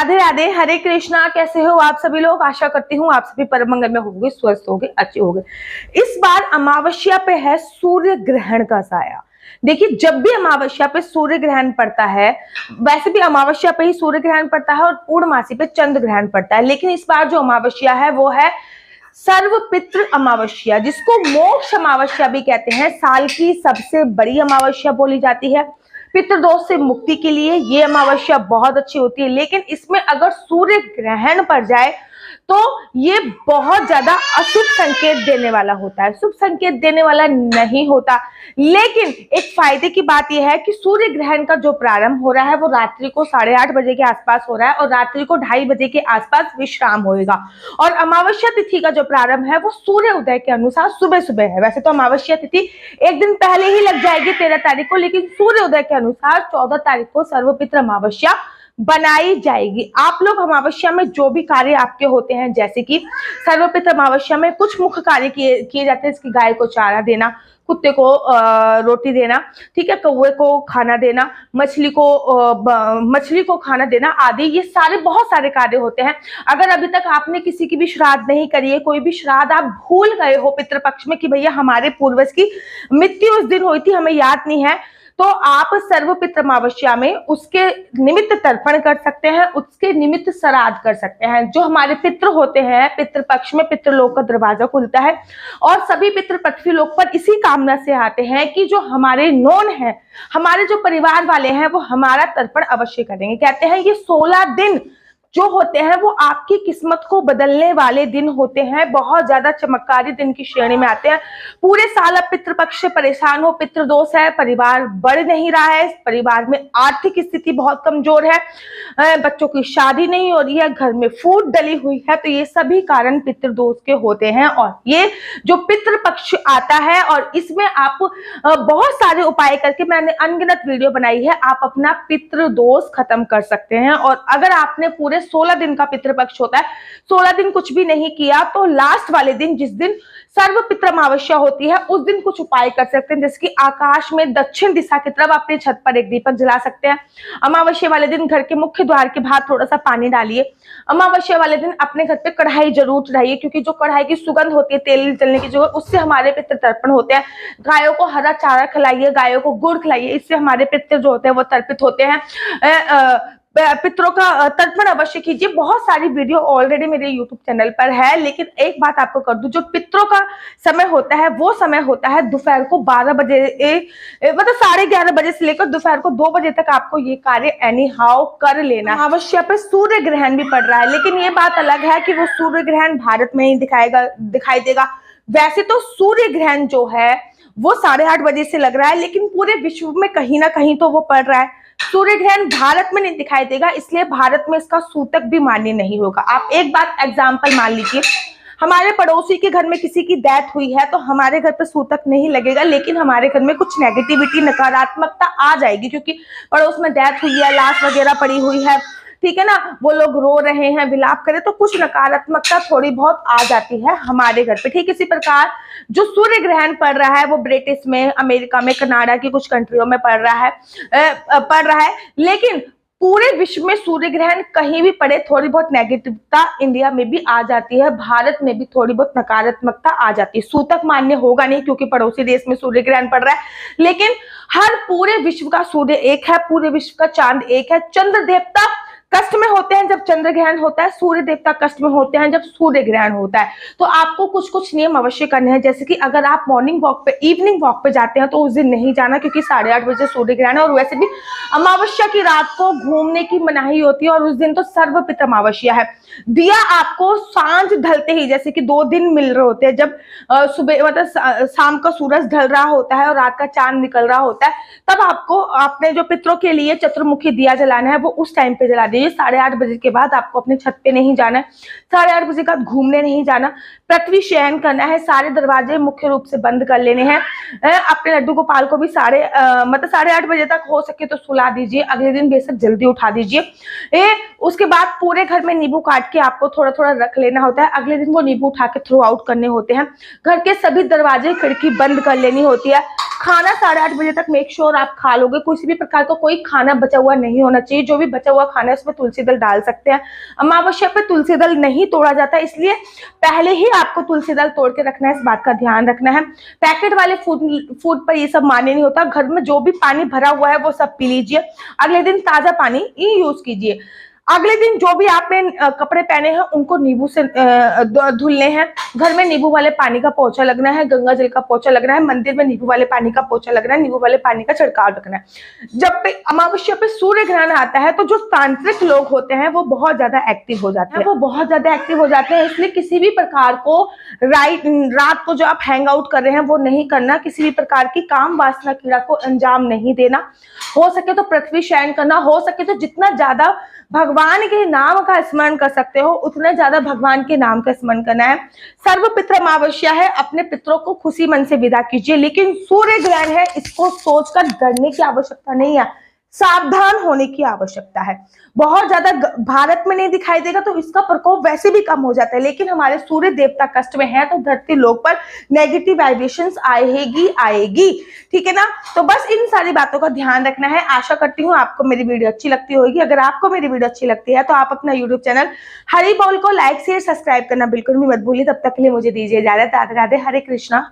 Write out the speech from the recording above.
राधे राधे, हरे कृष्णा। कैसे हो आप सभी लोग? आशा करती हूँ आप सभी परम मंगल में होंगे, स्वस्थ होंगे, अच्छे होंगे। इस बार अमावस्या पे है सूर्य ग्रहण का साया। देखिए, जब भी अमावस्या पे सूर्य ग्रहण पड़ता है, वैसे भी अमावस्या पे ही सूर्य ग्रहण पड़ता है और पूर्णमासी पे चंद्र ग्रहण पड़ता है, लेकिन इस बार जो अमावस्या है वो है सर्वपितृ अमावस्या, जिसको मोक्ष अमावस्या भी कहते हैं। साल की सबसे बड़ी अमावस्या बोली जाती है। पितृदोष से मुक्ति के लिए ये अमावस्या बहुत अच्छी होती है, लेकिन इसमें अगर सूर्य ग्रहण पड़ जाए तो ये बहुत ज्यादा अशुभ संकेत देने वाला होता है, शुभ संकेत देने वाला नहीं होता। लेकिन एक फायदे की बात यह है कि सूर्य ग्रहण का जो प्रारंभ हो रहा है वो रात्रि को 8:30 बजे के आसपास हो रहा है और रात्रि को 2:30 बजे के आसपास विश्राम होएगा। और अमावस्या तिथि का जो प्रारंभ है वो सूर्य उदय के अनुसार सुबह सुबह है। वैसे तो अमावस्या तिथि एक दिन पहले ही लग जाएगी 13 तारीख को, लेकिन सूर्य उदय के अनुसार 14 तारीख को सर्वपितृ अमावस्या बनाई जाएगी। आप लोग अमावस्या में जो भी कार्य आपके होते हैं, जैसे कि सर्वपितृ अमावस्या में कुछ मुख्य कार्य किए जाते हैं, इसकी गाय को चारा देना, कुत्ते को रोटी देना, ठीक है, कौवे को खाना देना, मछली को खाना देना आदि। ये सारे बहुत सारे कार्य होते हैं। अगर अभी तक आपने किसी की भी श्राद्ध नहीं करी है, कोई भी श्राद्ध आप भूल गए हो पितृपक्ष में कि भैया हमारे पूर्वज की मृत्यु उस दिन हुई थी, हमें याद नहीं है, तो आप सर्वपितृ अमावस्या में उसके निमित्त तर्पण कर सकते हैं, उसके निमित्त श्राद्ध कर सकते हैं। जो हमारे पितृ होते हैं, पितृपक्ष में पितृलोक का दरवाजा खुलता है और सभी पितृ पृथ्वी लोक पर इसी कामना से आते हैं कि जो हमारे नोन है, हमारे जो परिवार वाले हैं, वो हमारा तर्पण अवश्य करेंगे। कहते हैं ये 16 दिन जो होते हैं वो आपकी किस्मत को बदलने वाले दिन होते हैं, बहुत ज्यादा चमत्कारी दिन की श्रेणी में आते हैं। पूरे साल आप पितृपक्ष से परेशान हो, पितृदोष है, परिवार बढ़ नहीं रहा है, परिवार में आर्थिक स्थिति बहुत कमजोर है, बच्चों की शादी नहीं हो रही है, घर में फूट डली हुई है, तो ये सभी कारण पितृदोष के होते हैं। और ये जो पितृपक्ष आता है और इसमें आप बहुत सारे उपाय करके, मैंने अनगिनत वीडियो बनाई है, आप अपना पितृदोष खत्म कर सकते हैं। और अगर आपने पूरे 16 दिन का पितृपक्ष होता है, 16 दिन कुछ भी नहीं किया, तो लास्ट वाले दिन जिस दिन सर्वपितृ अमावस्या होती है उस दिन कुछ उपाय कर सकते हैं, जैसे कि आकाश में दक्षिण दिशा की तरफ अपने छत पर एक दीपक जला सकते हैं। अमावस्या वाले दिन घर के मुख्य द्वार के बाहर थोड़ा सा पानी डालिए। अमावस्या वाले दिन अपने घर पे कढ़ाई जरूर चढ़ाइए, क्योंकि जो कढ़ाई की सुगंध होती है तेल जलने की जगह, उससे हमारे पितृ तर्पण होते हैं। गायों को हरा चारा खिलाइए, गायों को गुड़ खिलाइए, इससे हमारे पितृ जो होते हैं वो तर्पित होते हैं। पितरों का तर्पण अवश्य कीजिए। बहुत सारी वीडियो ऑलरेडी मेरे YouTube चैनल पर है, लेकिन एक बात आपको कर दूं, जो पितरों का समय होता है वो समय होता है दोपहर को 12 बजे, मतलब 11:30 बजे से लेकर दोपहर को 2 बजे तक आपको ये कार्य एनी हाउ कर लेना। अमावस्या पे सूर्य ग्रहण भी पड़ रहा है, लेकिन ये बात अलग है कि वो सूर्य ग्रहण भारत में ही दिखाई देगा। वैसे तो सूर्य ग्रहण जो है वो 8:30 बजे से लग रहा है, लेकिन पूरे विश्व में कहीं ना कहीं तो वो पड़ रहा है। सूर्य ग्रहण भारत में नहीं दिखाई देगा, इसलिए भारत में इसका सूतक भी मान्य नहीं होगा। आप एक बात एग्जांपल मान लीजिए, हमारे पड़ोसी के घर में किसी की डेथ हुई है तो हमारे घर पे सूतक नहीं लगेगा, लेकिन हमारे घर में कुछ नेगेटिविटी, नकारात्मकता आ जाएगी, क्योंकि पड़ोस में डेथ हुई है, लाश वगैरह पड़ी हुई है, ठीक है ना, वो लोग रो रहे हैं, विलाप करें, तो कुछ नकारात्मकता थोड़ी बहुत आ जाती है हमारे घर पे। ठीक इसी प्रकार जो सूर्य ग्रहण पड़ रहा है वो ब्रिटिश में, अमेरिका में, कनाडा की कुछ कंट्रियों में पड़ रहा है, लेकिन पूरे विश्व में सूर्य ग्रहण कहीं भी पड़े थोड़ी बहुत नेगेटिवता इंडिया में भी आ जाती है, भारत में भी थोड़ी बहुत नकारात्मकता आ जाती है। सूतक मान्य होगा नहीं क्योंकि पड़ोसी देश में सूर्य ग्रहण पड़ रहा है, लेकिन हर पूरे विश्व का सूर्य एक है, पूरे विश्व का चांद एक है। चंद्र देवता कष्ट में होते हैं जब चंद्र ग्रहण होता है, सूर्य देवता कष्ट में होते हैं जब सूर्य ग्रहण होता है। तो आपको कुछ कुछ नियम अवश्य करने हैं, जैसे कि अगर आप मॉर्निंग वॉक पे, इवनिंग वॉक पे जाते हैं तो उस दिन नहीं जाना, क्योंकि 8:30 बजे सूर्य ग्रहण है। और वैसे भी अमावस्या की रात को घूमने की मनाही होती है और उस दिन तो सर्वपितृ अमावस्या है। दिया आपको सांझ ढलते ही, जैसे कि 2 दिन मिल रहे होते हैं, जब सुबह मतलब शाम का सूरज ढल रहा होता है और रात का चांद निकल रहा होता है, तब आपको अपने जो पितरों के लिए चतुर्मुखी दिया जलाना है वो उस टाइम पे जला दीजिए। 8:30 बजे के बाद आपको अपने छत पे नहीं जाना है, 8:30 बजे के बाद घूमने नहीं जाना, पृथ्वी शयन करना है, सारे दरवाजे मुख्य रूप से बंद कर लेने हैं। अपने लड्डू गोपाल को भी 8:30 बजे तक हो सके तो सुला दीजिए, अगले दिन बेशक जल्दी उठा दीजिए। उसके बाद पूरे घर में नींबू काट के आपको थोड़ा थोड़ा रख लेना होता है, अगले दिन वो नींबू उठा के थ्रो आउट करने होते हैं। घर के सभी दरवाजे खिड़की बंद कर लेनी होती है। खाना 8:30 बजे तक मेक श्योर आप खा लोगे। किसी भी प्रकार का कोई खाना बचा हुआ नहीं होना चाहिए। जो भी बचा हुआ खाना है उसमें तुलसी दल डाल सकते हैं। अमावस्या पे तुलसी दल नहीं तोड़ा जाता, इसलिए पहले ही आपको तुलसी दल तोड़ के रखना है, इस बात का ध्यान रखना है। पैकेट वाले फूड पर ये सब मान्य नहीं होता। घर में जो भी पानी भरा हुआ है वो सब पी लीजिए। अगले दिन ताजा पानी ही यूज कीजिए। अगले दिन जो भी आपने कपड़े पहने हैं उनको नींबू से धुलने हैं। घर में नींबू वाले पानी का पोछा लगना है, गंगा जल का पोछा लगना है, मंदिर में नींबू वाले पानी का पोछा लगना है, नींबू वाले पानी का छिड़काव रखना है। जब पे अमावस्या पे सूर्य ग्रहण आता है तो जो तांत्रिक लोग होते हैं वो बहुत ज्यादा एक्टिव हो जाते हैं, इसलिए किसी भी प्रकार को रात को जो आप हैंग आउट कर रहे हैं वो नहीं करना। किसी भी प्रकार की काम वासना क्रिया को अंजाम नहीं देना। हो सके तो पृथ्वी शयन करना, हो सके तो जितना ज्यादा भगवान के नाम का स्मरण कर सकते हो उतने ज्यादा भगवान के नाम का स्मरण करना है। सर्व पितृ अमावस्या है, अपने पितरों को खुशी मन से विदा कीजिए। लेकिन सूर्य ग्रहण है, इसको सोचकर डरने की आवश्यकता नहीं है, सावधान होने की आवश्यकता है। बहुत ज्यादा भारत में नहीं दिखाई देगा तो इसका प्रकोप वैसे भी कम हो जाता है, लेकिन हमारे सूर्य देवता कष्ट में है तो धरती लोक पर नेगेटिव वाइब्रेशंस आएगी। ठीक है ना। तो बस इन सारी बातों का ध्यान रखना है। आशा करती हूँ आपको मेरी वीडियो अच्छी लगती होगी। अगर आपको मेरी वीडियो अच्छी लगती है तो आप अपना यूट्यूब चैनल हरि बोल को लाइक शेयर सब्सक्राइब करना बिल्कुल भी मत भूलिए। तब तक के लिए मुझे दीजिए इजाजत। राधे राधे, हरे कृष्णा।